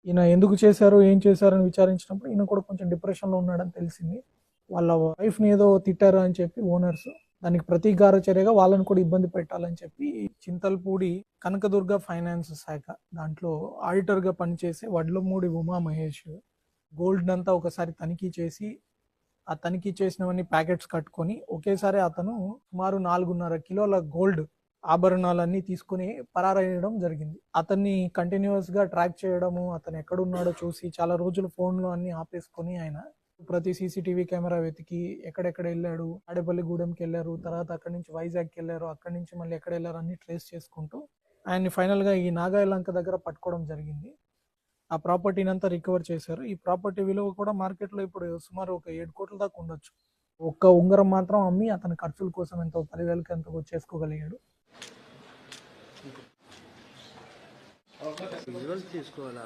ఈయన ఎందుకు చేశారు, ఏం చేశారని విచారించినప్పుడు ఈయన కూడా కొంచెం డిప్రెషన్లో ఉన్నాడని తెలిసింది. వాళ్ళ వైఫ్ని ఏదో తిట్టారు అని చెప్పి ఓనర్స్, దానికి ప్రతీకార చర్యగా వాళ్ళని కూడా ఇబ్బంది పెట్టాలని చెప్పి చింతల్పూడి కనకదుర్గ ఫైనాన్స్ శాఖ దాంట్లో ఆడిటర్గా పనిచేసే వడ్లమూడి ఉమా మహేష్ గోల్డ్ అంతా ఒకసారి తనిఖీ చేసి ఆ తనిఖీ చేసినవన్నీ ప్యాకెట్స్ కట్టుకొని ఒకేసారి అతను సుమారు 4.5 కిలోల గోల్డ్ ఆభరణాలన్నీ తీసుకుని పరారయ్యడం జరిగింది. అతన్ని కంటిన్యూస్ గా ట్రాక్ చేయడము, అతను ఎక్కడున్నాడో చూసి చాలా రోజులు ఫోన్లో అన్ని ఆపేసుకొని ఆయన ప్రతి సీసీటీవీ కెమెరా వెతికి ఎక్కడెక్కడ వెళ్ళాడు, తాడేపల్లిగూడెంకి వెళ్ళారు, తర్వాత అక్కడి నుంచి వైజాగ్కి వెళ్ళారు, అక్కడి నుంచి మళ్ళీ ఎక్కడ వెళ్ళారు అన్ని ట్రేస్ చేసుకుంటూ ఆయన్ని ఫైనల్ గా ఈ నాగాయలంక దగ్గర పట్టుకోవడం జరిగింది. ఆ ప్రాపర్టీని అంతా రికవర్ చేశారు. ఈ ప్రాపర్టీ విలువ కూడా మార్కెట్లో ఇప్పుడు సుమారు ఒక 7 కోట్ల దాకా ఉండొచ్చు. ఒక్క ఉంగరం మాత్రం అమ్మి అతని ఖర్చుల కోసం ఎంతో 10,000కి ఎంతో చేసుకోగలిగాడు. విజువల్స్ తీసుకోవాలి